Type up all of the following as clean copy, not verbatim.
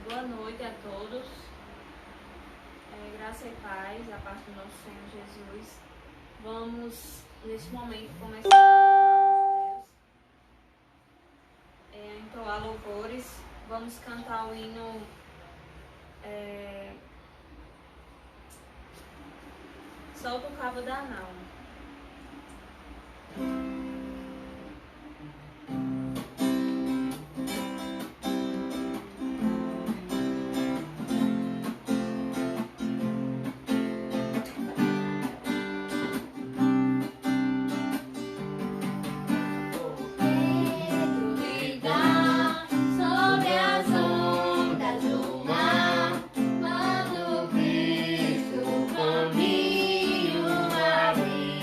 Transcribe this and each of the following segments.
Boa noite a todos. Graça e paz, a paz do nosso Senhor Jesus. Vamos, nesse momento, começar a louvar Deus, entoar louvores. Vamos cantar o hino Solta o Cabo da Nau. Quando Cristo o caminho abriu.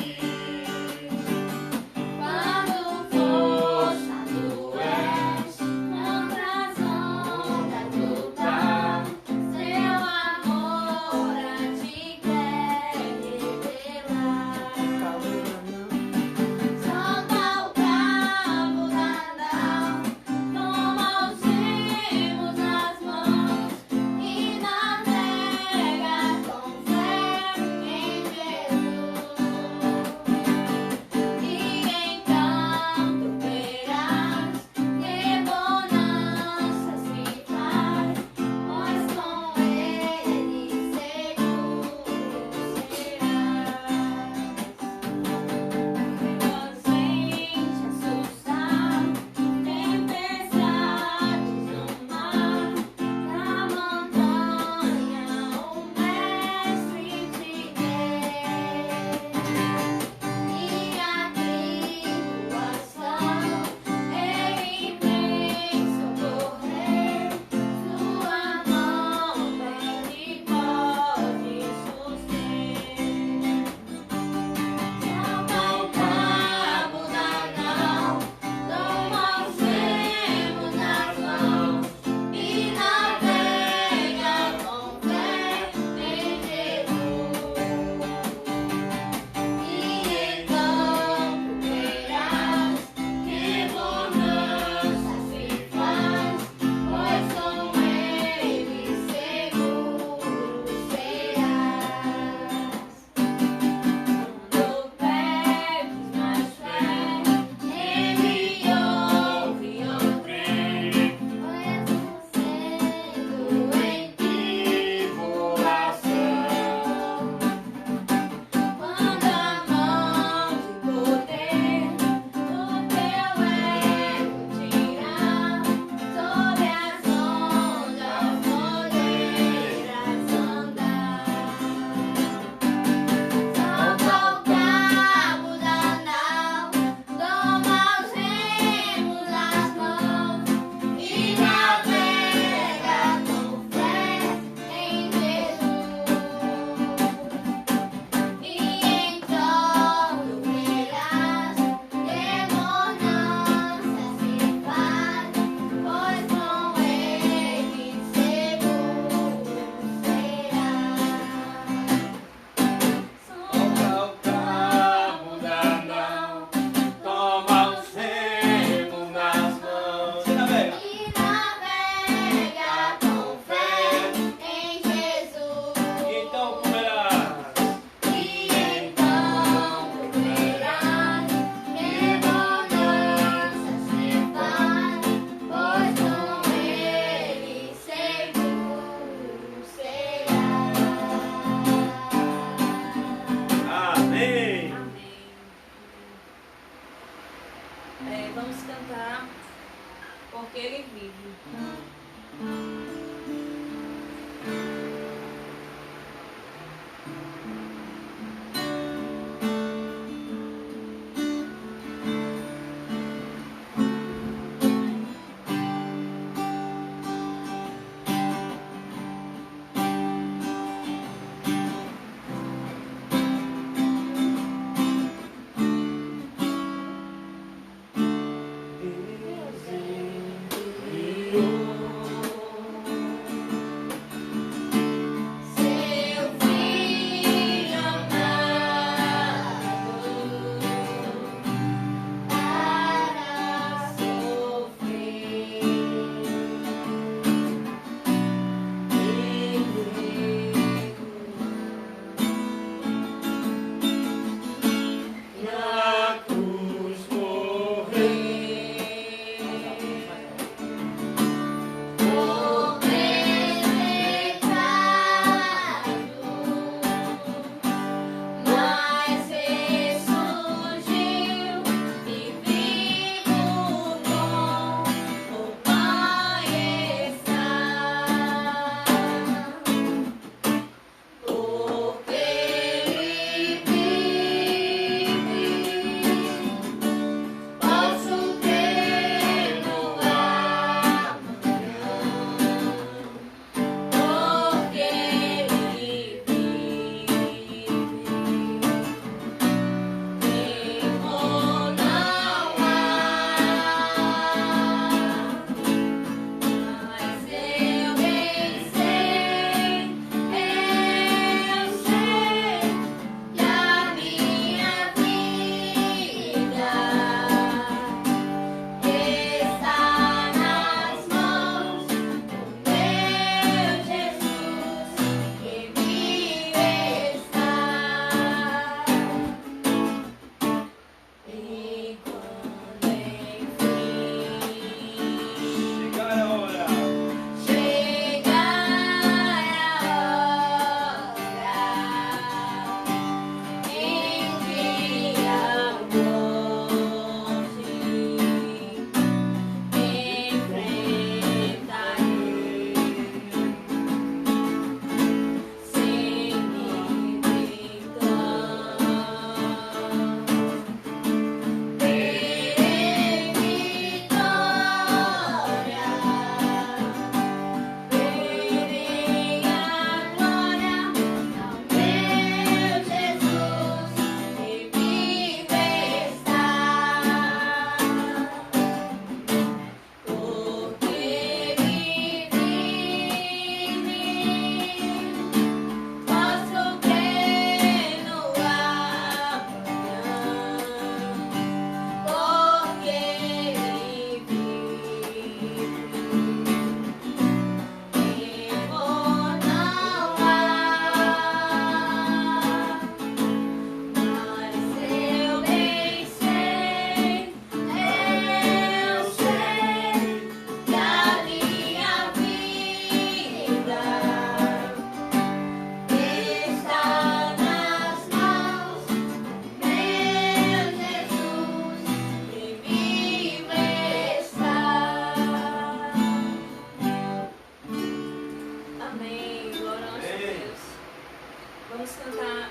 vamos cantar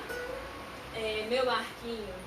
Meu Barquinho.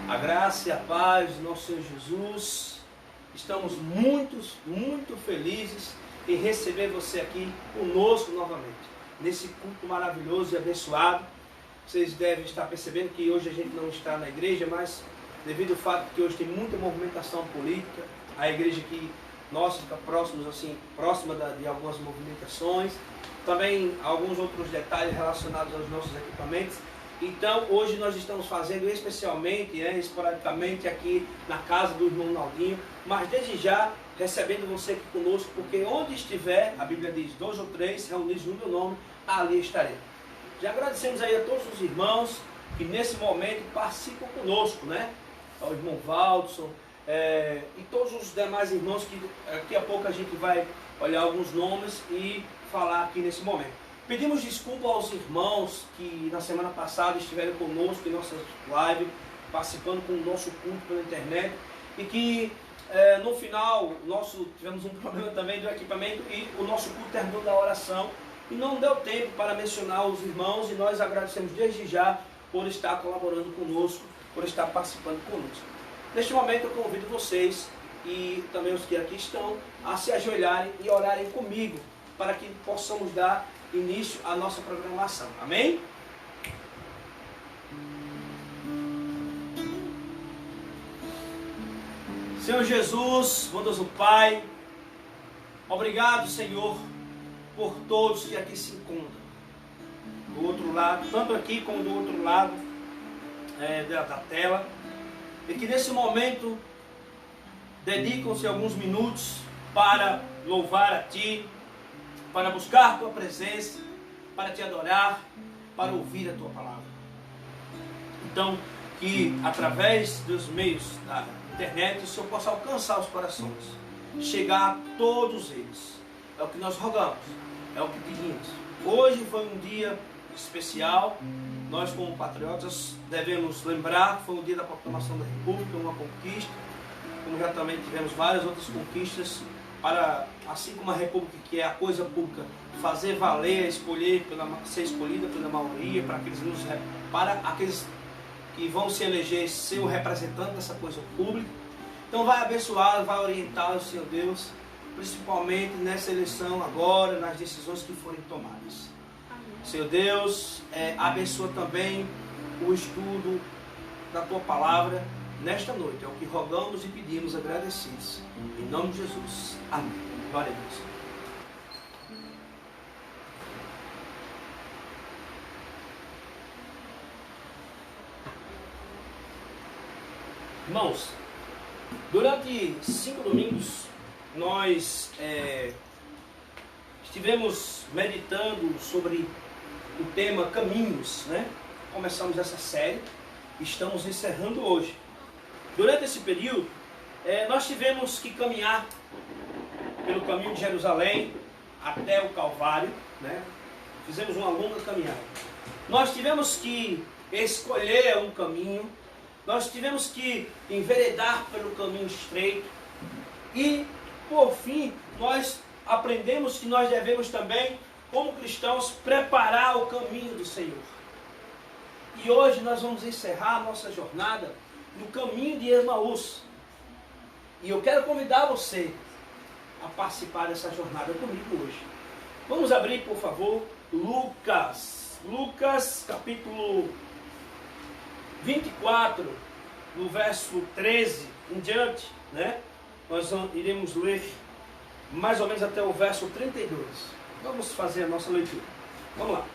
A graça e a paz do nosso Senhor Jesus. Estamos muito felizes em receber você aqui conosco novamente, nesse culto maravilhoso e abençoado. Vocês devem estar percebendo que hoje a gente não está na igreja, mas devido ao fato que hoje tem muita movimentação política, a igreja aqui nossa fica próxima de algumas movimentações, também alguns outros detalhes relacionados aos nossos equipamentos. Então hoje nós estamos fazendo especialmente, esporadicamente aqui na casa do irmão Naldinho, mas desde já recebendo você aqui conosco, porque onde estiver, a Bíblia diz, 2 ou 3 reunidos no meu nome, ali estarei. Já agradecemos aí a todos os irmãos que nesse momento participam conosco, ao irmão Valdson, e todos os demais irmãos que daqui a pouco a gente vai olhar alguns nomes e falar aqui nesse momento. Pedimos desculpa aos irmãos que na semana passada estiveram conosco em nossa live, participando com o nosso culto pela internet, e que no final tivemos um problema também do equipamento e o nosso culto terminou da oração e não deu tempo para mencionar os irmãos, e nós agradecemos desde já por estar colaborando conosco, por estar participando conosco. Neste momento eu convido vocês e também os que aqui estão a se ajoelharem e orarem comigo para que possamos dar início à nossa programação. Amém? Senhor Jesus, bondoso Pai, obrigado, Senhor, por todos que aqui se encontram. Do outro lado, tanto aqui como do outro lado da tela. E que nesse momento dedicam-se alguns minutos para louvar a Ti, para buscar a Tua presença, para Te adorar, para ouvir a Tua palavra. Então, que através dos meios da internet o Senhor possa alcançar os corações, chegar a todos eles. É o que nós rogamos, é o que pedimos. Hoje foi um dia especial. Nós, como patriotas, devemos lembrar que foi o dia da proclamação da República, uma conquista, como já também tivemos várias outras conquistas, para, assim como a República, que é a coisa pública, fazer valer, ser escolhida pela maioria, para aqueles que vão se eleger ser o representante dessa coisa pública. Então vai abençoá-los, vai orientá-los, Senhor Deus, principalmente nessa eleição agora, nas decisões que forem tomadas. Senhor Deus, abençoa também o estudo da Tua Palavra nesta noite. É o que rogamos e pedimos agradecidos. Em nome de Jesus. Amém. Glória a Deus. Irmãos, durante 5 domingos nós estivemos meditando sobre o tema Caminhos, né? Começamos essa série, estamos encerrando hoje. Durante esse período, nós tivemos que caminhar pelo caminho de Jerusalém até o Calvário, né? Fizemos uma longa caminhada. Nós tivemos que escolher um caminho, nós tivemos que enveredar pelo caminho estreito e, por fim, nós aprendemos que nós devemos também, como cristãos, preparar o caminho do Senhor. E hoje nós vamos encerrar a nossa jornada no caminho de Emaús. E eu quero convidar você a participar dessa jornada comigo hoje. Vamos abrir, por favor, Lucas capítulo 24, no verso 13 em diante, né? Nós iremos ler mais ou menos até o verso 32. Vamos fazer a nossa leitura. Vamos lá.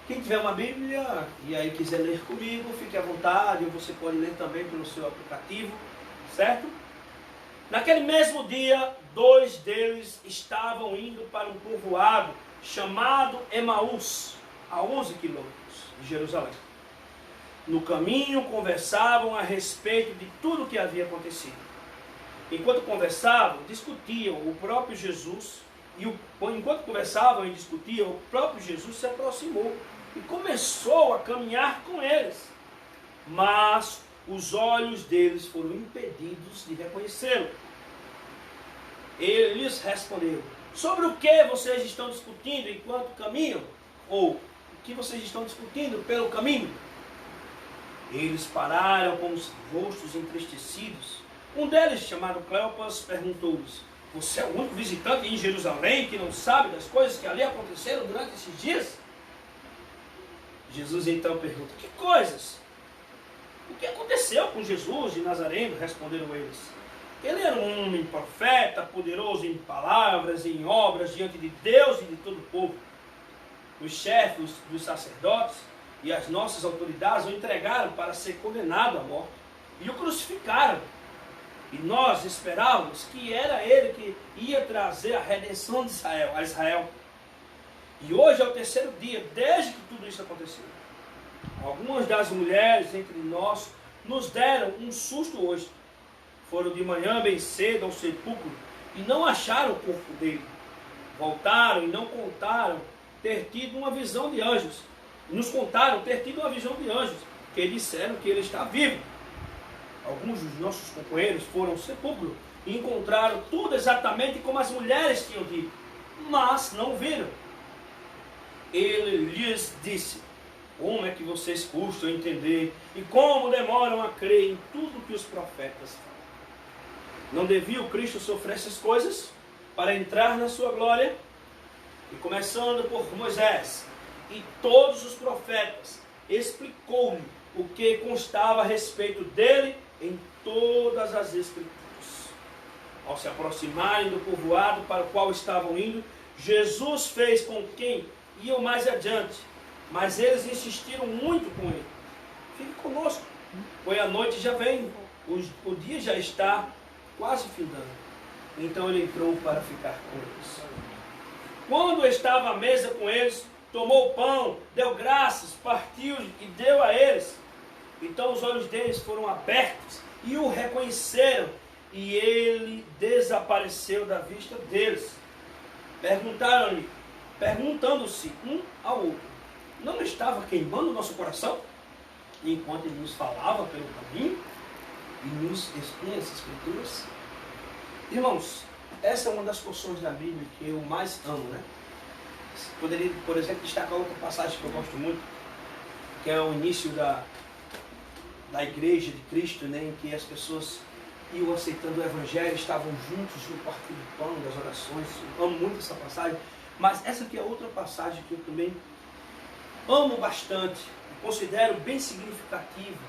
Quem tiver uma Bíblia e aí quiser ler comigo, fique à vontade, ou você pode ler também pelo seu aplicativo, certo? Naquele mesmo dia, 2 deles estavam indo para um povoado chamado Emaús, a 11 quilômetros de Jerusalém. No caminho conversavam a respeito de tudo o que havia acontecido. Enquanto conversavam, discutiam o próprio Jesus, enquanto conversavam e discutiam, o próprio Jesus se aproximou e começou a caminhar com eles. Mas os olhos deles foram impedidos de reconhecê-lo. Ele lhes respondeu: sobre o que vocês estão discutindo enquanto caminham? Ou o que vocês estão discutindo pelo caminho? Eles pararam com os rostos entristecidos. Um deles, chamado Cleopas, perguntou-lhes: você é o único visitante em Jerusalém que não sabe das coisas que ali aconteceram durante esses dias? Jesus então pergunta: que coisas? O que aconteceu com Jesus de Nazareno? Responderam eles. Ele era um homem profeta, poderoso em palavras e em obras diante de Deus e de todo o povo. Os chefes dos sacerdotes e as nossas autoridades o entregaram para ser condenado à morte e o crucificaram. E nós esperávamos que era ele que ia trazer a redenção de Israel. E hoje é o 3º dia desde que tudo isso aconteceu. Algumas das mulheres entre nós nos deram um susto hoje. Foram de manhã bem cedo ao sepulcro e não acharam o corpo dele. voltaram e não contaram ter tido uma visão de anjos. Nos contaram ter tido uma visão de anjos, que disseram que ele está vivo. Alguns dos nossos companheiros foram ao sepulcro e encontraram tudo exatamente como as mulheres tinham dito, mas não viram. Ele lhes disse: como é que vocês custam a entender e como demoram a crer em tudo que os profetas falam? Não devia o Cristo sofrer essas coisas para entrar na sua glória? E começando por Moisés e todos os profetas, explicou-lhe o que constava a respeito dele em todas as Escrituras. Ao se aproximarem do povoado para o qual estavam indo, Jesus fez com quem iam mais adiante, mas eles insistiram muito com ele: fique conosco, pois a noite já vem, o dia já está quase findando. Então ele entrou para ficar com eles. Quando estava à mesa com eles, tomou o pão, deu graças, partiu e deu a eles. Então os olhos deles foram abertos e o reconheceram, e ele desapareceu da vista deles. Perguntaram-lhe, perguntando-se um ao outro: não estava queimando o nosso coração enquanto ele nos falava pelo caminho e nos expunha as Escrituras? Irmãos, essa é uma das porções da Bíblia que eu mais amo, né? Poderia, por exemplo, destacar outra passagem que eu gosto muito, que é o início da igreja de Cristo, né, em que as pessoas iam aceitando o Evangelho, estavam juntos no partir do pão, das orações. Eu amo muito essa passagem, mas essa aqui é outra passagem que eu também amo bastante, considero bem significativa,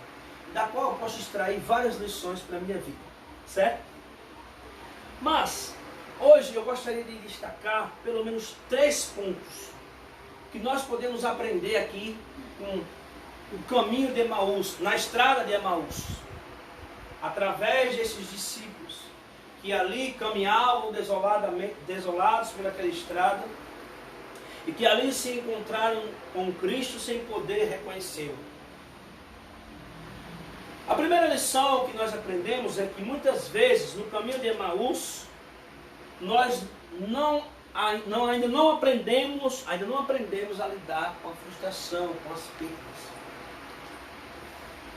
da qual eu posso extrair várias lições para a minha vida, certo? Mas hoje eu gostaria de destacar pelo menos 3 pontos que nós podemos aprender aqui com o caminho de Emaús, na estrada de Emaús, através desses discípulos que ali caminhavam desolados pelaquela estrada e que ali se encontraram com Cristo sem poder reconhecê-lo. A primeira lição que nós aprendemos é que muitas vezes no caminho de Emaús nós ainda não aprendemos a lidar com a frustração, com as perdas.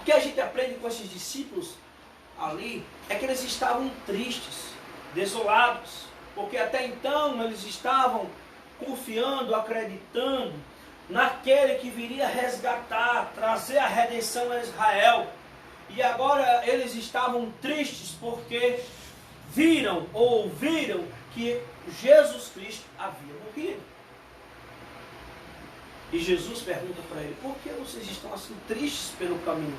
O que a gente aprende com esses discípulos ali é que eles estavam tristes, desolados, porque até então eles estavam confiando, acreditando naquele que viria resgatar, trazer a redenção a Israel. E agora eles estavam tristes porque viram ou ouviram que Jesus Cristo havia morrido. E Jesus pergunta para ele: por que vocês estão assim tristes pelo caminho?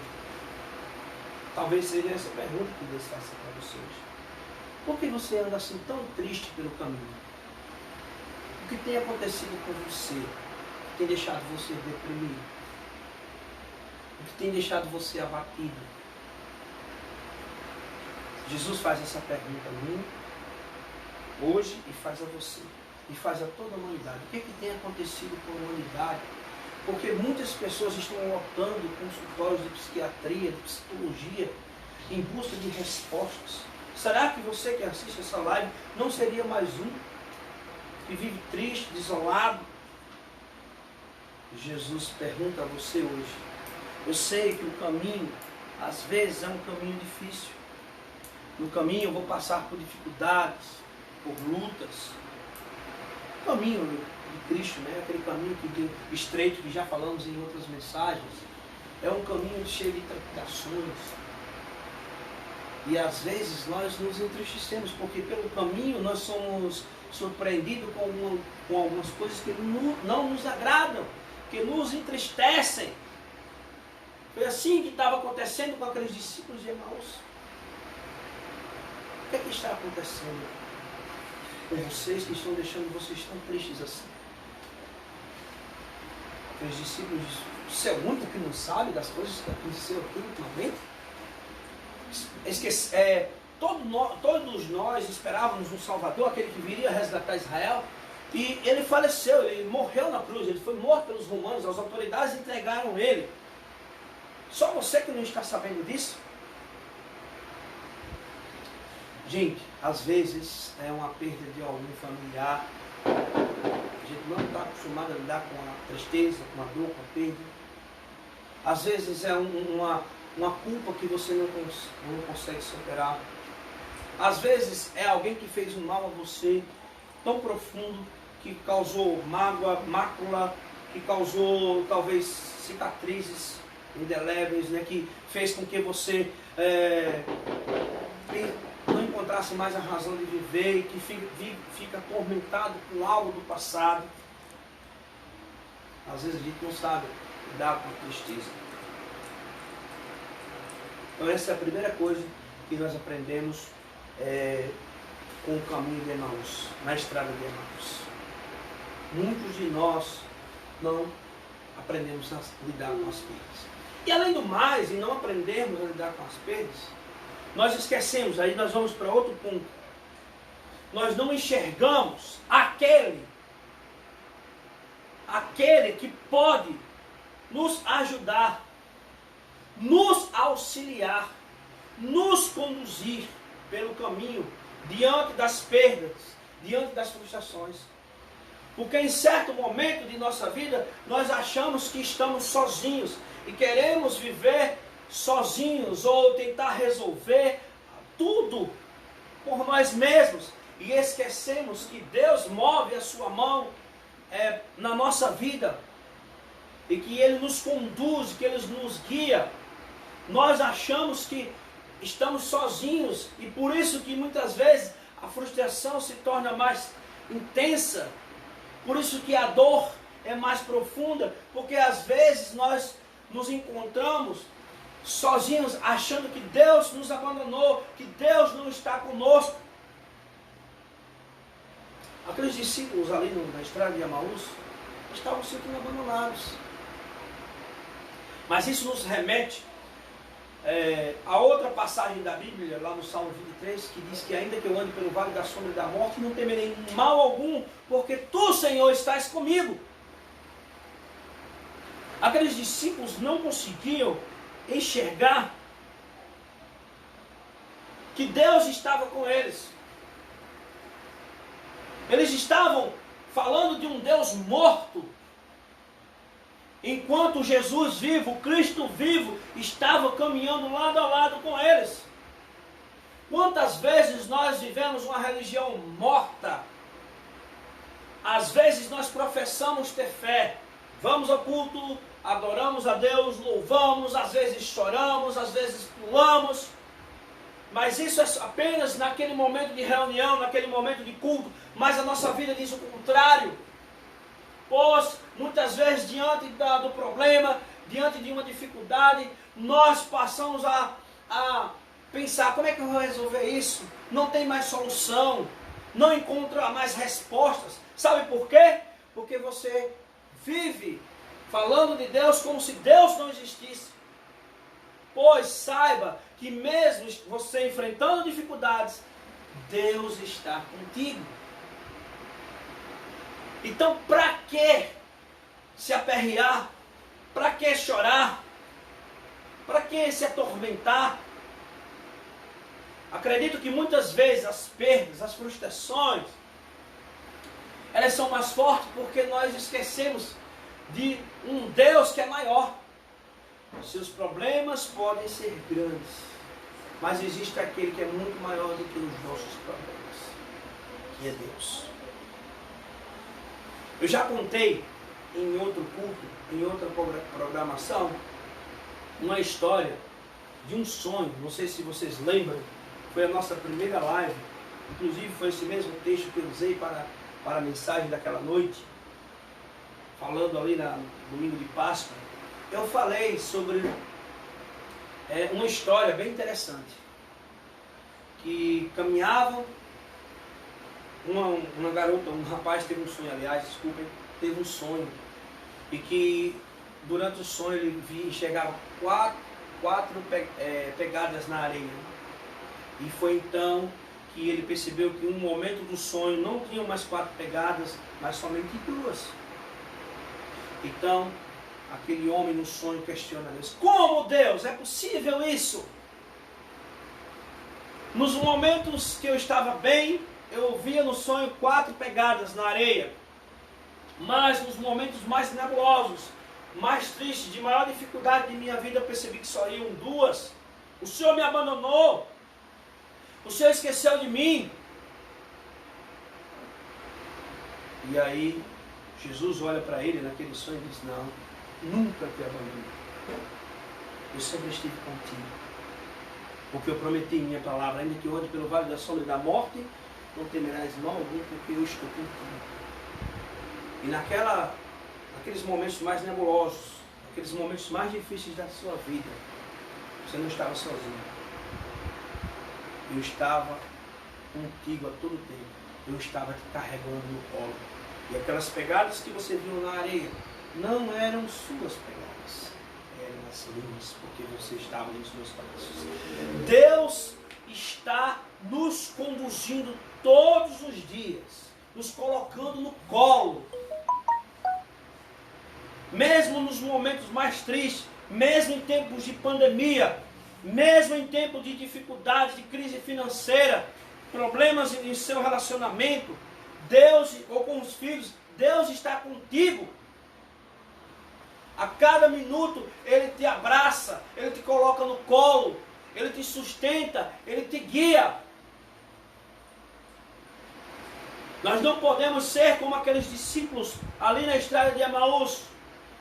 Talvez seja essa pergunta que Deus faça para vocês. Por que você anda assim tão triste pelo caminho? O que tem acontecido com você? O que tem deixado você deprimido? O que tem deixado você abatido? Jesus faz essa pergunta a mim, hoje, e faz a você. E faz a toda a humanidade. O que tem acontecido com a humanidade? Porque muitas pessoas estão lotando consultórios de psiquiatria, de psicologia, em busca de respostas. Será que você que assiste essa live não seria mais um que vive triste, desolado? Jesus pergunta a você hoje. Eu sei que o caminho, às vezes, é um caminho difícil. No caminho eu vou passar por dificuldades, por lutas. O caminho de Cristo, né? Aquele caminho estreito que já falamos em outras mensagens, é um caminho cheio de trepidações. E às vezes nós nos entristecemos, porque pelo caminho nós somos surpreendidos com algumas coisas que não nos agradam, que nos entristecem. Foi assim que estava acontecendo com aqueles discípulos de Emaús. O que está acontecendo com vocês que estão deixando vocês tão tristes assim? Aqueles discípulos dizem: você é o único que não sabe das coisas que aconteceram aqui ultimamente? Todos nós esperávamos um Salvador, aquele que viria resgatar Israel, e ele faleceu, ele morreu na cruz, ele foi morto pelos romanos, as autoridades entregaram ele. Só você que não está sabendo disso? Gente, às vezes é uma perda de algum familiar, A gente não está acostumado a lidar com a tristeza, com a dor, com a perda. Às vezes é uma culpa que você não consegue superar. Às vezes é alguém que fez um mal a você tão profundo, que causou mácula, que causou talvez cicatrizes indeléveis, né? Que fez com que você não encontrasse mais a razão de viver e que fica atormentado com algo do passado. Às vezes a gente não sabe lidar com a tristeza. Então essa é a primeira coisa que nós aprendemos com o caminho de Emaús, na estrada de Emaús. Muitos de nós não aprendemos a lidar com as perdas. E além do mais, e não aprendemos a lidar com as perdas, nós esquecemos, aí nós vamos para outro ponto. Nós não enxergamos aquele que pode nos ajudar, nos auxiliar, nos conduzir pelo caminho diante das perdas, diante das frustrações. Porque em certo momento de nossa vida, nós achamos que estamos sozinhos e queremos viver sozinhos ou tentar resolver tudo por nós mesmos. E esquecemos que Deus move a sua mão na nossa vida e que Ele nos conduz, que Ele nos guia. Nós achamos que estamos sozinhos e por isso que muitas vezes a frustração se torna mais intensa. Por isso que a dor é mais profunda, porque às vezes nós nos encontramos sozinhos, achando que Deus nos abandonou, que Deus não está conosco. Aqueles discípulos ali na estrada de Emaús estavam se sentindo abandonados. Mas isso nos remete a outra passagem da Bíblia, lá no Salmo 23, que diz que ainda que eu ande pelo vale da sombra da morte, não temerei mal algum, porque tu, Senhor, estás comigo. Aqueles discípulos não conseguiam enxergar que Deus estava com eles. Eles estavam falando de um Deus morto, enquanto Jesus vivo, Cristo vivo, estava caminhando lado a lado com eles. Quantas vezes nós vivemos uma religião morta? Às vezes nós professamos ter fé, vamos ao culto, adoramos a Deus, louvamos, às vezes choramos, às vezes pulamos, mas isso é apenas naquele momento de reunião, naquele momento de culto, mas a nossa vida diz o contrário. Pois muitas vezes diante do problema, diante de uma dificuldade, nós passamos a pensar, como é que eu vou resolver isso? Não tem mais solução, não encontra mais respostas. Sabe por quê? Porque você vive falando de Deus como se Deus não existisse. Pois saiba que mesmo você enfrentando dificuldades, Deus está contigo. Então, para que se aperrear? Para que chorar? Para que se atormentar? Acredito que muitas vezes as perdas, as frustrações, elas são mais fortes porque nós esquecemos de um Deus que é maior. Os seus problemas podem ser grandes, mas existe aquele que é muito maior do que os nossos problemas, que é Deus. Eu já contei em outro culto, em outra programação, uma história de um sonho. Não sei se vocês lembram, foi a nossa primeira live, inclusive foi esse mesmo texto que eu usei para a mensagem daquela noite, falando ali no domingo de Páscoa. Eu falei sobre uma história bem interessante, que caminhavam, uma garota, um rapaz teve um sonho, aliás, desculpem, teve um sonho, e que durante o sonho ele enxergava quatro pegadas na areia, e foi então que ele percebeu que em um momento do sonho não tinham mais 4 pegadas, mas somente 2. Então, aquele homem no sonho questiona Deus: como, Deus? É possível isso? Nos momentos que eu estava bem, eu via no sonho 4 pegadas na areia. Mas nos momentos mais nebulosos, mais tristes, de maior dificuldade de minha vida, eu percebi que só iam 2. O Senhor me abandonou. O Senhor esqueceu de mim. E aí, Jesus olha para ele naquele sonho e diz: não, nunca te abandonei. Eu sempre estive contigo. Porque eu prometi em minha palavra, ainda que eu ande pelo vale da sombra e da morte, não temerás mal algum, porque eu estou contigo. E naqueles momentos mais nebulosos, naqueles momentos mais difíceis da sua vida, você não estava sozinho. Eu estava contigo a todo tempo. Eu estava te carregando no colo. E aquelas pegadas que você viu na areia não eram suas pegadas, eram as minhas, porque você estava nos meus braços. Deus está nos conduzindo todos os dias, nos colocando no colo. Mesmo nos momentos mais tristes, mesmo em tempos de pandemia, mesmo em tempos de dificuldades, de crise financeira, problemas em seu relacionamento, Deus, ou com os filhos, Deus está contigo. A cada minuto Ele te abraça, Ele te coloca no colo, Ele te sustenta, Ele te guia. Nós não podemos ser como aqueles discípulos ali na estrada de Emaús,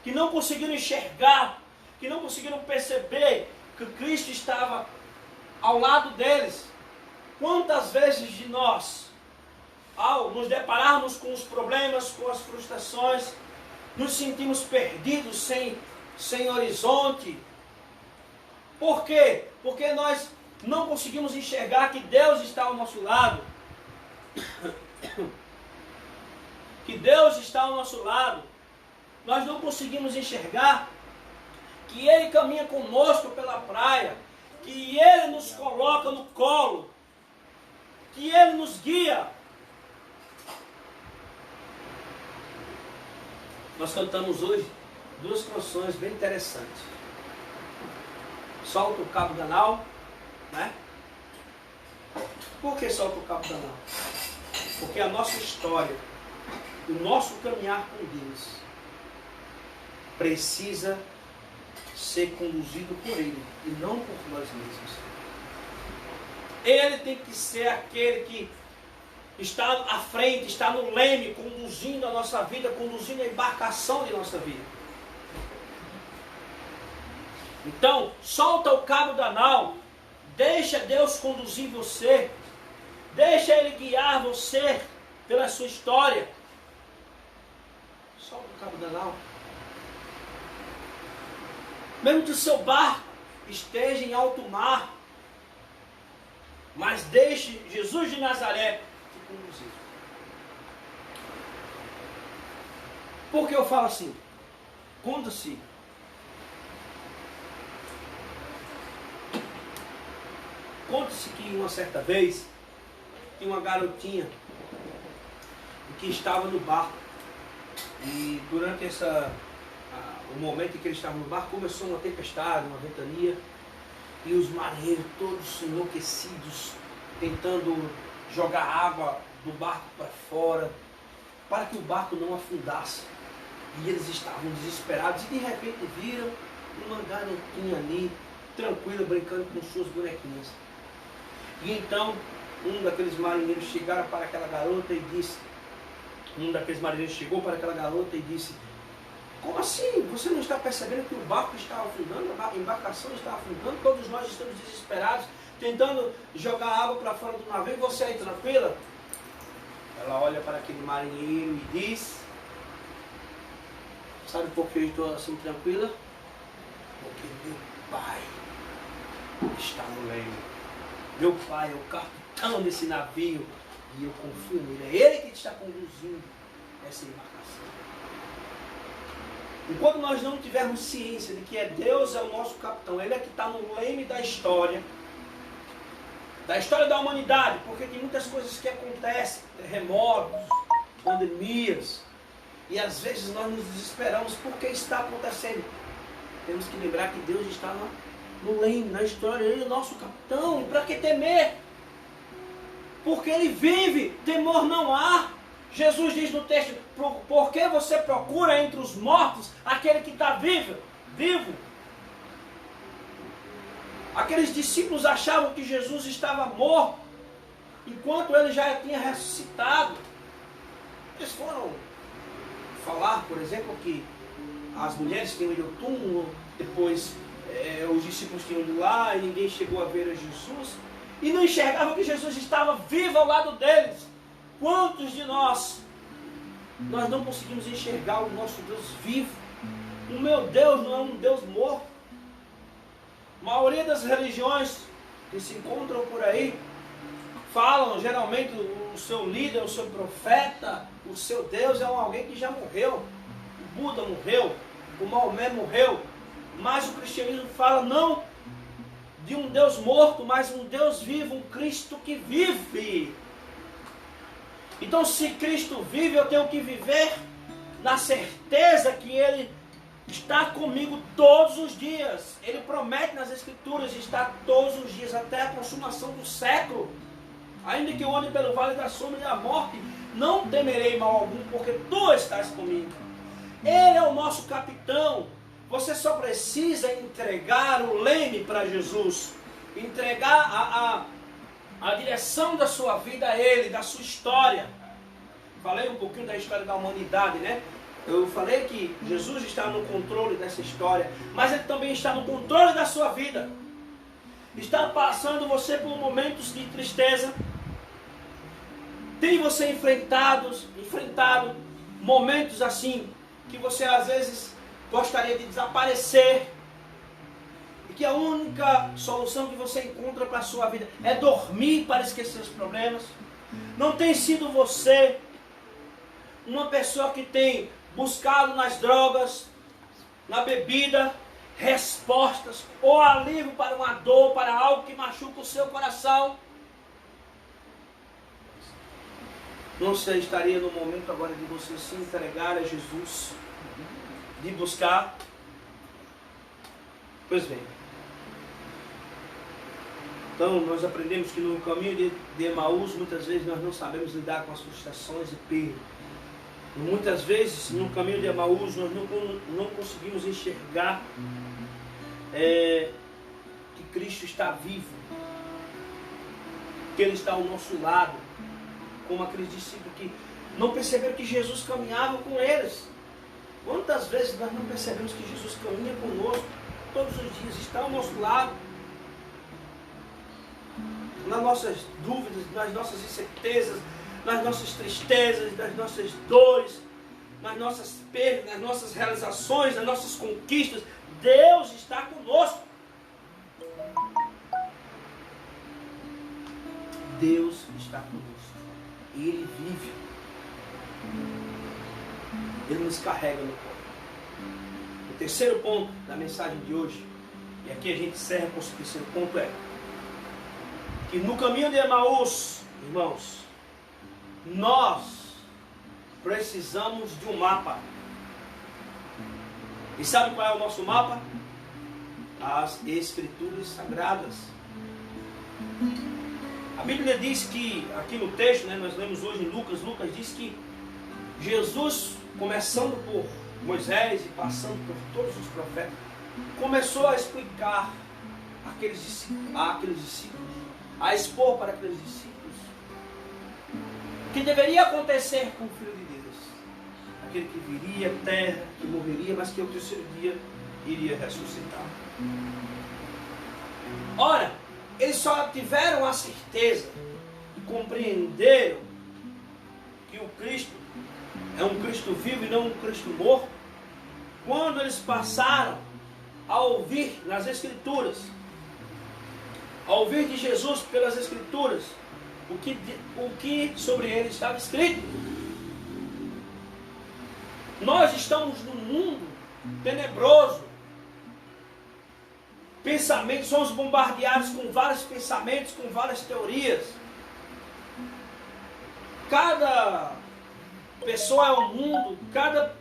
que não conseguiram enxergar, que não conseguiram perceber que Cristo estava ao lado deles. Quantas vezes de nós, ao nos depararmos com os problemas, com as frustrações, nos sentimos perdidos, sem horizonte? Por quê? Porque nós não conseguimos enxergar que Deus está ao nosso lado. Que Deus está ao nosso lado. Nós não conseguimos enxergar que Ele caminha conosco pela praia, que Ele nos coloca no colo, que Ele nos guia. Nós cantamos hoje 2 canções bem interessantes. Solta o cabo da nau, né? Por que solta o cabo da nau? Porque a nossa história, o nosso caminhar com Deus, precisa ser conduzido por Ele e não por nós mesmos. Ele tem que ser aquele que está à frente, está no leme, conduzindo a nossa vida, conduzindo a embarcação de nossa vida. Então, solta o cabo da nau, deixa Deus conduzir você, deixa Ele guiar você pela sua história. Solta o cabo da nau. Mesmo que o seu barco esteja em alto mar, mas deixe Jesus de Nazaré te conduzir. Por que eu falo assim? Conta-se que uma certa vez tinha uma garotinha que estava no barco, e durante o momento em que eles estavam no barco, começou uma tempestade, uma ventania, e os marinheiros todos enlouquecidos, tentando jogar água do barco para fora, para que o barco não afundasse. E eles estavam desesperados, e de repente viram uma garotinha ali, tranquila, brincando com suas bonequinhas. E então, um daqueles marinheiros chegaram para aquela garota e disse, chegou para aquela garota e disse: como assim? Você não está percebendo que o barco está afundando, a embarcação está afundando, todos nós estamos desesperados, tentando jogar água para fora do navio, e você aí tranquila? Ela olha para aquele marinheiro e diz: sabe por que eu estou assim tranquila? Porque meu pai está no leme. Meu pai é o capitão desse navio e eu confio nele. É ele que está conduzindo essa embarcação. Enquanto nós não tivermos ciência de que Deus é o nosso capitão, Ele é que está no leme da história da humanidade, porque tem muitas coisas que acontecem, terremotos, pandemias, e às vezes nós nos desesperamos porque está acontecendo. Temos que lembrar que Deus está no leme, na história, Ele é o nosso capitão, e para que temer? Porque ele vive, temor não há. Jesus diz no texto, por que você procura entre os mortos aquele que está vivo? Aqueles discípulos achavam que Jesus estava morto, enquanto ele já tinha ressuscitado. Eles foram falar, por exemplo, que as mulheres tinham ido ao túmulo, depois os discípulos tinham ido lá e ninguém chegou a ver a Jesus. E não enxergavam que Jesus estava vivo ao lado deles. Quantos de nós não conseguimos enxergar o nosso Deus vivo? O meu Deus não é um Deus morto. A maioria das religiões que se encontram por aí falam geralmente o seu líder, o seu profeta, o seu Deus é alguém que já morreu. O Buda morreu, o Maomé morreu. Mas o cristianismo fala não de um Deus morto, mas um Deus vivo, um Cristo que vive. Então, se Cristo vive, eu tenho que viver na certeza que Ele está comigo todos os dias. Ele promete nas Escrituras estar todos os dias, até a consumação do século. Ainda que eu ande pelo vale da sombra da morte, não temerei mal algum, porque Tu estás comigo. Ele é o nosso capitão. Você só precisa entregar o leme para Jesus. Entregar a direção da sua vida a Ele, da sua história. Falei um pouquinho da história da humanidade, né? Eu falei que Jesus está no controle dessa história, mas Ele também está no controle da sua vida. Está passando você por momentos de tristeza. Tem você enfrentado momentos assim, que você às vezes gostaria de desaparecer. E que a única solução que você encontra para a sua vida é dormir para esquecer os problemas. Não tem sido você uma pessoa que tem buscado nas drogas, na bebida, respostas ou alívio para uma dor, para algo que machuca o seu coração. Não sei, estaria no momento agora de você se entregar a Jesus, de buscar. Pois bem. Então, nós aprendemos que no caminho de Emaús, muitas vezes nós não sabemos lidar com as frustrações e perdas. Muitas vezes, no caminho de Emaús, nós não conseguimos enxergar que Cristo está vivo, que Ele está ao nosso lado, como aqueles discípulos que não perceberam que Jesus caminhava com eles. Quantas vezes nós não percebemos que Jesus caminha conosco todos os dias, está ao nosso lado, nas nossas dúvidas, nas nossas incertezas, nas nossas tristezas, nas nossas dores, nas nossas perdas, nas nossas realizações, nas nossas conquistas. Deus está conosco. Deus está conosco. E Ele vive. Ele nos carrega no colo. O terceiro ponto da mensagem de hoje, e aqui a gente encerra com o terceiro ponto, é que no caminho de Emaús, irmãos, nós precisamos de um mapa. E sabe qual é o nosso mapa? As Escrituras Sagradas. A Bíblia diz que, aqui no texto, né, nós lemos hoje em Lucas diz que Jesus, começando por Moisés e passando por todos os profetas, começou a explicar àqueles discípulos, a expor para aqueles discípulos o que deveria acontecer com o Filho de Deus. Aquele que viria à terra, que morreria, mas que ao terceiro dia iria ressuscitar. Ora, eles só tiveram a certeza e compreenderam que o Cristo é um Cristo vivo e não um Cristo morto quando eles passaram a ouvir nas Escrituras, a ouvir de Jesus pelas Escrituras, o que sobre ele estava escrito. Nós estamos num mundo tenebroso. Pensamentos, somos bombardeados com vários pensamentos, com várias teorias. Cada pessoa é um mundo, cada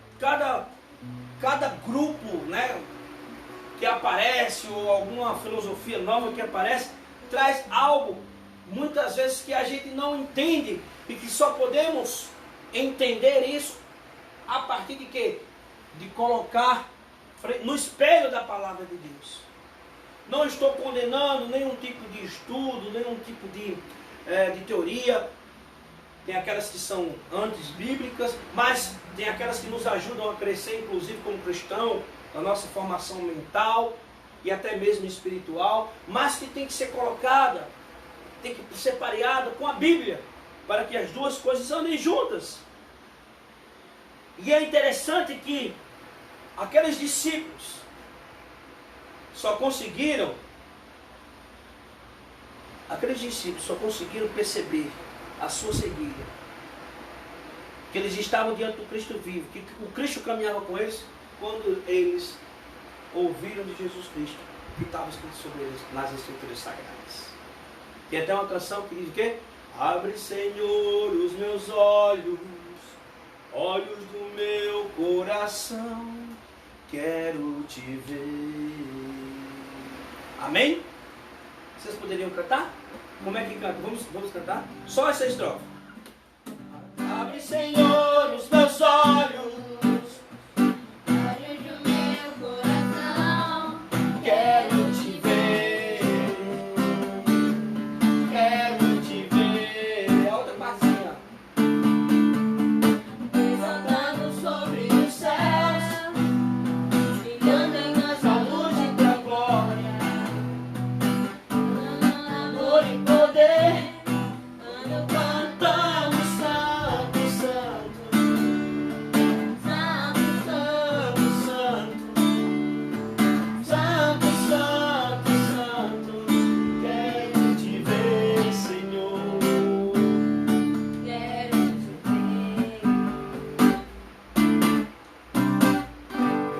grupo, né, que aparece, ou alguma filosofia nova que aparece, traz algo muitas vezes que a gente não entende e que só podemos entender isso a partir de quê? De colocar no espelho da palavra de Deus. Não estou condenando nenhum tipo de estudo, nenhum tipo de teoria. Tem aquelas que são anti-bíblicas, mas tem aquelas que nos ajudam a crescer, inclusive como cristão, na nossa formação mental e até mesmo espiritual, mas que tem que ser colocada, tem que ser pareada com a Bíblia, para que as duas coisas andem juntas. E é interessante que aqueles discípulos só conseguiram perceber a sua cegueira, que eles estavam diante do Cristo vivo, que o Cristo caminhava com eles, quando eles ouviram de Jesus Cristo, que estava escrito sobre eles nas Escrituras Sagradas. Tem até uma canção que diz o quê? Abre, Senhor, os meus olhos, olhos do meu coração, quero te ver. Amém? Vocês poderiam cantar? Como é que canta? Vamos cantar? Só essa estrofe. Abre, Senhor, os meus olhos, olhos do meu coração, quero te ver, quero te ver. A outra partezinha. exaltando sobre os céus, brilhando em nossa luz e tua glória, amor e poder, ando cantando santo, santo, santo, santo, santo, santo, santo, Quero te ver, Senhor. quero te ver.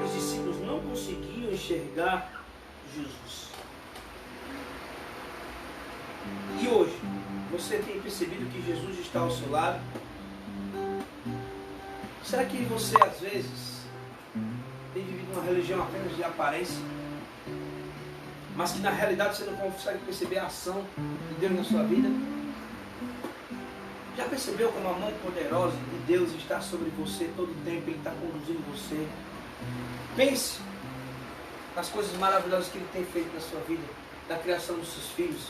Os discípulos não conseguiam enxergar Jesus. E hoje, você tem percebido que Jesus está ao seu lado? Será que você, às vezes, tem vivido uma religião apenas de aparência, mas que na realidade você não consegue perceber a ação de Deus na sua vida? Já percebeu como a mão poderosa de Deus está sobre você todo o tempo? Ele está conduzindo você. Pense nas coisas maravilhosas que Ele tem feito na sua vida, da criação dos seus filhos.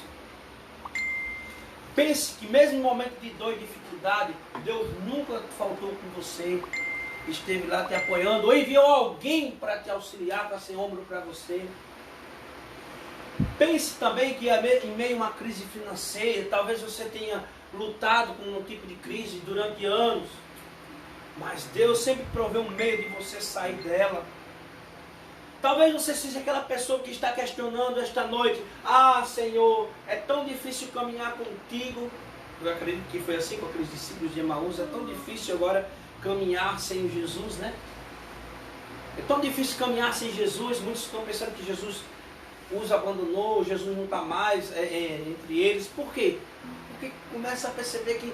Pense que mesmo em momento de dor e dificuldade, Deus nunca faltou com você, esteve lá te apoiando, ou enviou alguém para te auxiliar, para ser ombro para você. Pense também que em meio a uma crise financeira, talvez você tenha lutado com um tipo de crise durante anos, mas Deus sempre proveu um meio de você sair dela. Talvez você seja aquela pessoa que está questionando esta noite: ah, Senhor, é tão difícil caminhar contigo. Eu acredito que foi assim com aqueles discípulos de Emaús. É tão difícil agora caminhar sem Jesus, né? É tão difícil caminhar sem Jesus. Muitos estão pensando que Jesus os abandonou, Jesus não está mais entre eles. Por quê? Porque começa a perceber que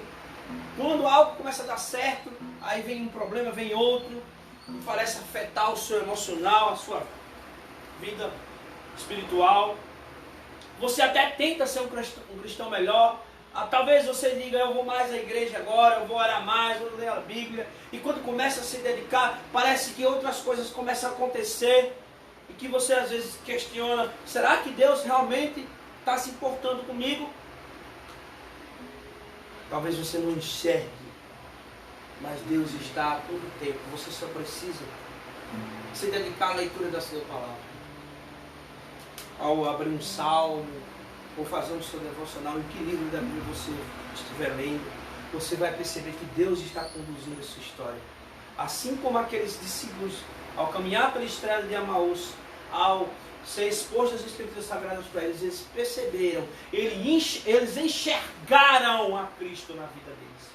quando algo começa a dar certo, aí vem um problema, vem outro, e parece afetar o seu emocional, a sua vida espiritual. Você até tenta ser um cristão melhor. Talvez você diga: eu vou mais à igreja agora, eu vou orar mais, vou ler a Bíblia. E quando começa a se dedicar, parece que outras coisas começam a acontecer. E que você às vezes questiona: será que Deus realmente está se importando comigo? Talvez você não enxergue, mas Deus está a todo tempo. Você só precisa se dedicar à leitura da sua palavra. Ao abrir um salmo, ou fazer um seu devocional, em que livro da Bíblia você estiver lendo, você vai perceber que Deus está conduzindo a sua história. Assim como aqueles discípulos, ao caminhar pela estrada de Emaús, ao ser expostos às Escrituras Sagradas para eles, eles perceberam, eles enxergaram a Cristo na vida deles.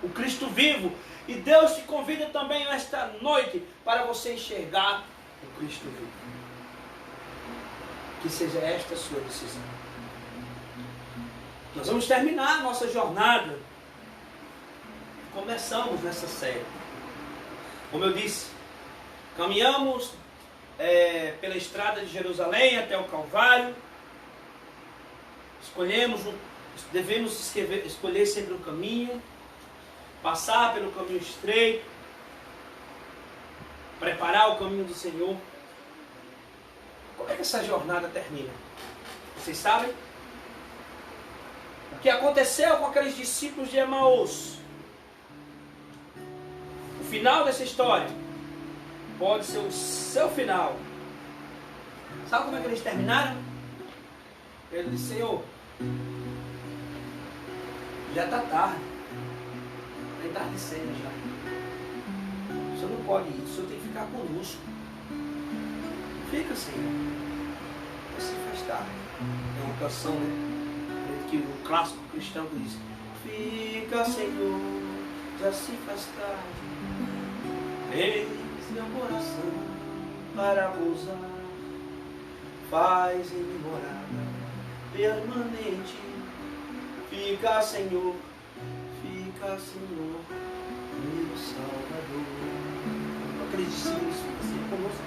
O Cristo vivo. E Deus te convida também esta noite para você enxergar o Cristo vivo. Que seja esta a sua decisão. Nós vamos terminar a nossa jornada. Começamos nessa série. Como eu disse, caminhamos pela estrada de Jerusalém até o Calvário. Escolhemos devemos escolher sempre um caminho, passar pelo caminho estreito, preparar o caminho do Senhor. Como é que essa jornada termina? Vocês sabem? O que aconteceu com aqueles discípulos de Emaús? O final dessa história pode ser o seu final. Sabe como é que eles terminaram? Ele disse: Senhor, já está tarde. Está entardecendo já. O Senhor não pode ir, o Senhor tem que ficar conosco. Fica, Senhor. Assim faz tarde. É uma canção, né? Que o clássico cristão diz: fica, Senhor, já se faz tarde. Eis meu coração para pousar. Faz em mim morada permanente. Fica, Senhor, meu Salvador. Aqueles discípulos assim conosco.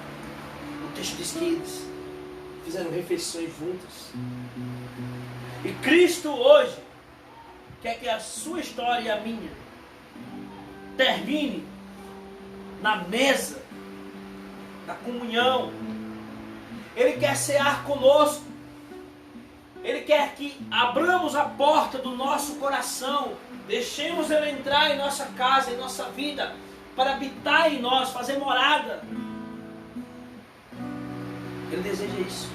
O texto diz que eles fizeram refeições juntas. E Cristo hoje quer que a sua história e a minha termine na mesa da comunhão. Ele quer cear conosco. Ele quer que abramos a porta do nosso coração, deixemos Ele entrar em nossa casa, em nossa vida, para habitar em nós, fazer morada. Ele deseja isso.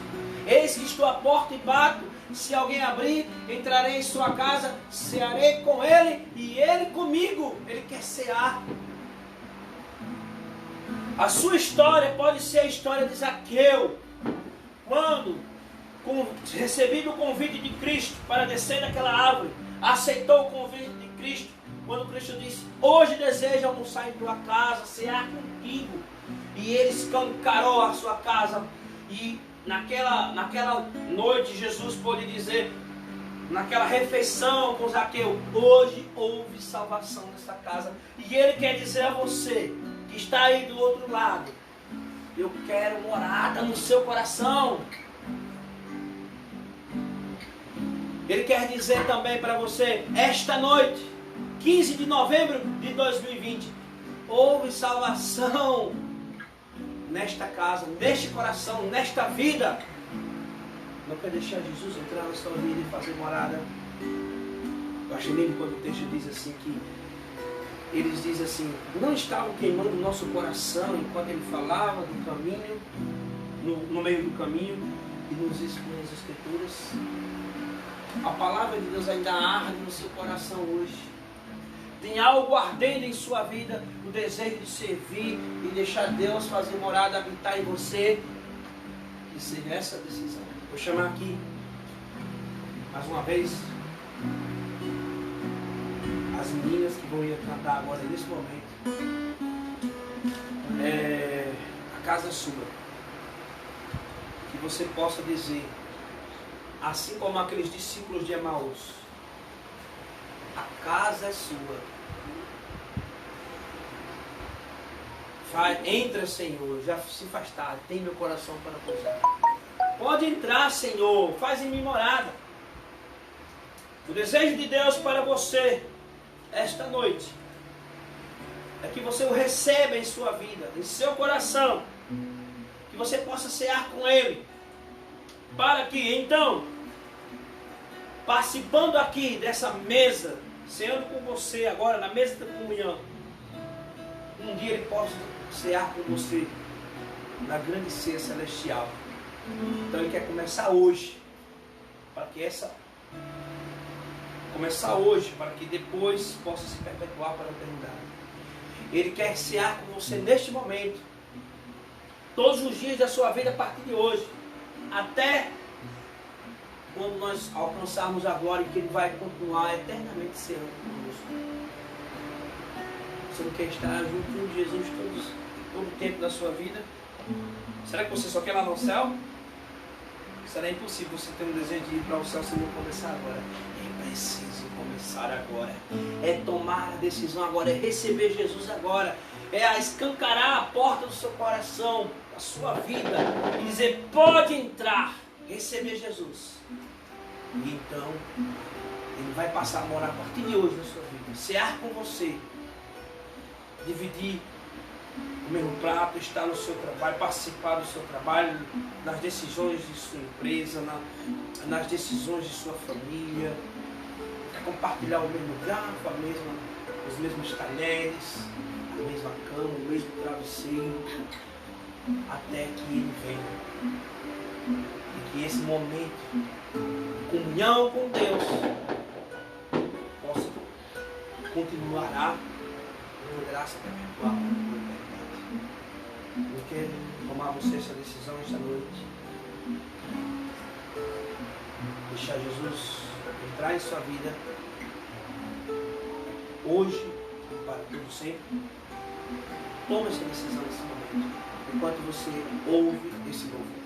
Eis que estou à porta e bato. Se alguém abrir, entrarei em sua casa, cearei com ele e ele comigo. Ele quer cear. A sua história pode ser a história de Zaqueu, quando recebido o convite de Cristo para descer daquela árvore, aceitou o convite de Cristo, quando Cristo disse: hoje desejo almoçar em tua casa, cear contigo. E ele escancarou a sua casa. E naquela noite Jesus pôde dizer, naquela refeição com Zaqueu: hoje houve salvação nessa casa. E ele quer dizer a você que está aí do outro lado: eu quero morada no seu coração. Ele quer dizer também para você: esta noite, 15 de novembro de 2020, houve salvação nesta casa, neste coração, nesta vida. Não quer deixar Jesus entrar na sua vida e fazer morada? Eu acho lindo quando o texto diz assim, que eles dizem assim: não estavam queimando o nosso coração enquanto ele falava do caminho, no meio do caminho, e nos expunha as Escrituras. A palavra de Deus ainda arde no seu coração hoje. Tem algo ardendo em sua vida, o desejo de servir e deixar Deus fazer morada, habitar em você. Que seja essa decisão. Vou chamar aqui, mais uma vez, as meninas que vão ir cantar agora nesse momento. A casa é sua. Que você possa dizer, assim como aqueles discípulos de Emaús: a casa é sua. Entra, Senhor, já se faz tarde, tem meu coração para pousar. Pode entrar, Senhor, faz em mim morada. O desejo de Deus para você esta noite é que você o receba em sua vida, em seu coração, que você possa cear com Ele, para que então, participando aqui dessa mesa, ceando com você agora na mesa da comunhão, um dia Ele possa cear com você na grande ceia celestial. Então Ele quer começar hoje, para que depois possa se perpetuar para a eternidade. Ele quer cear com você neste momento, todos os dias da sua vida a partir de hoje, até quando nós alcançarmos a glória, que Ele vai continuar eternamente ceando conosco. Você não quer estar junto de Jesus todo o tempo da sua vida? Será que você só quer lá no céu? Será impossível você ter um desejo de ir para o céu se não começar agora. É preciso começar agora. É tomar a decisão agora. É receber Jesus agora. É escancarar a porta do seu coração, da sua vida, e dizer: pode entrar, receber Jesus. E então Ele vai passar a morar a partir de hoje na sua vida. Cear com você. Dividir o mesmo prato, estar no seu trabalho, participar do seu trabalho, nas decisões de sua empresa, nas decisões de sua família. Compartilhar o mesmo garfo, os mesmos talheres, a mesma cama, o mesmo travesseiro, até que ele venha. E que esse momento de comunhão com Deus possa continuará em graça perpetual. Eu quero tomar você essa decisão esta noite. Deixar Jesus entrar em sua vida hoje e para todo sempre. Toma essa decisão nesse momento, enquanto você ouve esse louvor.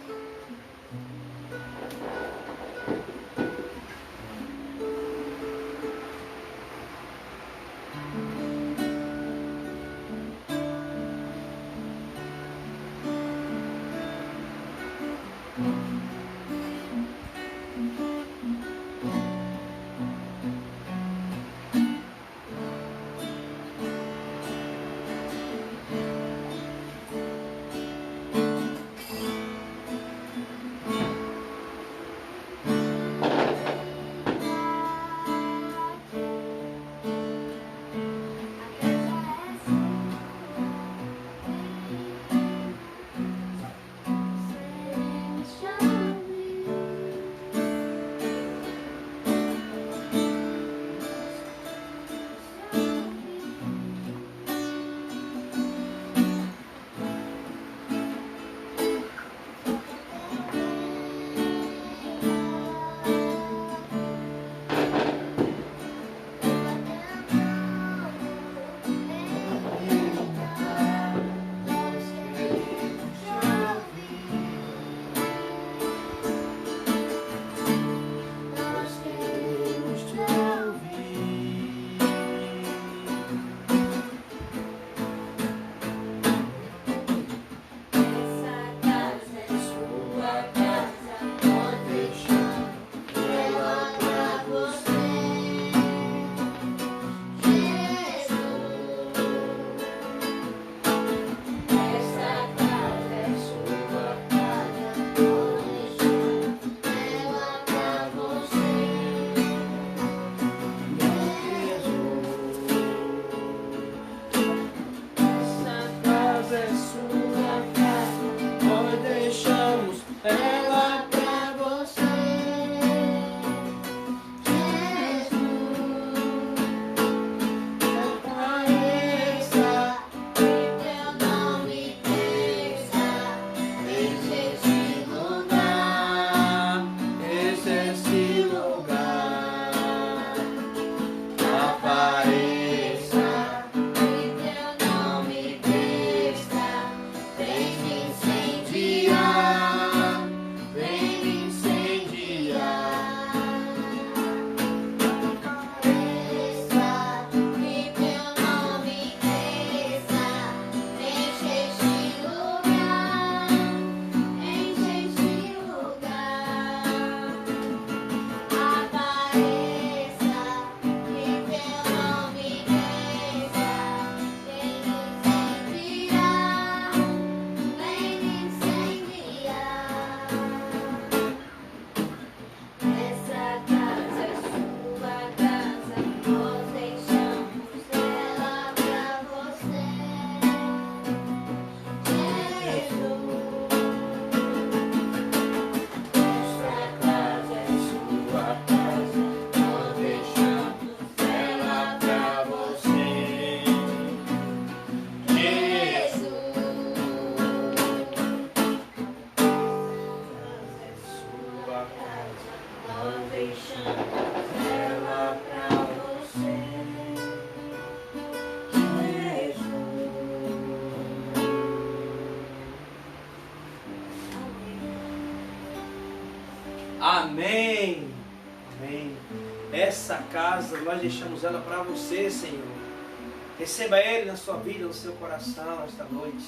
Amém. Amém. Essa casa, nós deixamos ela para você, Senhor. Receba Ele na sua vida, no seu coração, esta noite.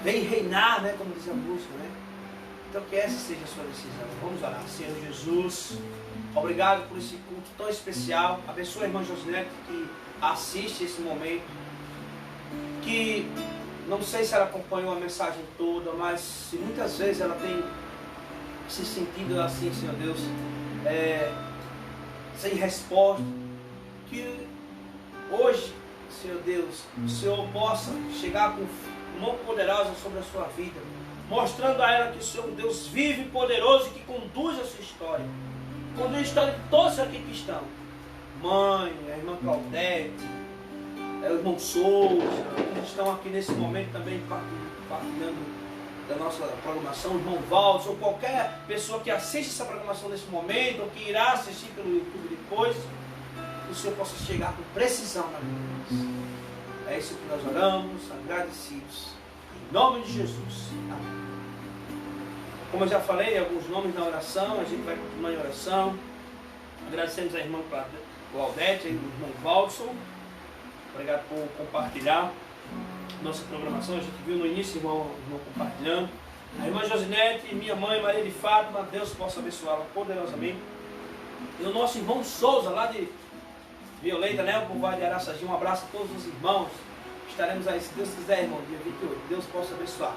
Vem reinar, né? Como diz a música, né? Então que essa seja a sua decisão. Vamos orar. Senhor Jesus, obrigado por esse culto tão especial. Abençoa a irmã Josinete que assiste esse momento. Que não sei se ela acompanhou a mensagem toda, mas se muitas vezes ela tem se sentido assim, Senhor Deus, sem resposta, que hoje, Senhor Deus, o Senhor possa chegar com mão poderosa sobre a sua vida, mostrando a ela que o Senhor Deus vive poderoso e que conduz a sua história, conduz a história de todos aqui que estão, mãe, a irmã Claudete, o irmão Souza, que estão aqui nesse momento também partilhando da nossa programação, o irmão Valdes, ou qualquer pessoa que assiste essa programação nesse momento, ou que irá assistir pelo YouTube depois, que o Senhor possa chegar com precisão na vida deles. É isso que nós oramos, agradecidos. Em nome de Jesus. Amém. Como eu já falei, alguns nomes na oração, a gente vai continuar em oração. Agradecemos a irmã Claudete, ao irmão Valdson. Obrigado por compartilhar nossa programação. A gente viu no início o irmão compartilhando. A irmã Josinete, minha mãe, Maria de Fátima, Deus possa abençoá-la poderosamente. E o nosso irmão Souza, lá de Violeta, né? O povoado de Araçagi. Um abraço a todos os irmãos. Estaremos aí, se Deus quiser, irmão, dia 28. Deus possa abençoar.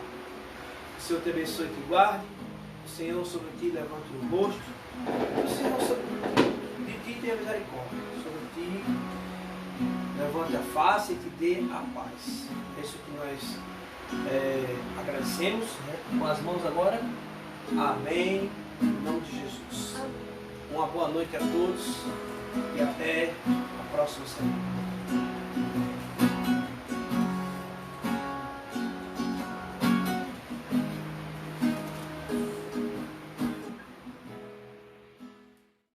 O Senhor te abençoe e te guarde. O Senhor sobre ti levante o rosto. O Senhor sobre ti tenha misericórdia. Sobre ti levante a face e te dê a paz. É isso que nós agradecemos, né? Com as mãos agora. Amém. Em nome de Jesus. Uma boa noite a todos e até a próxima semana.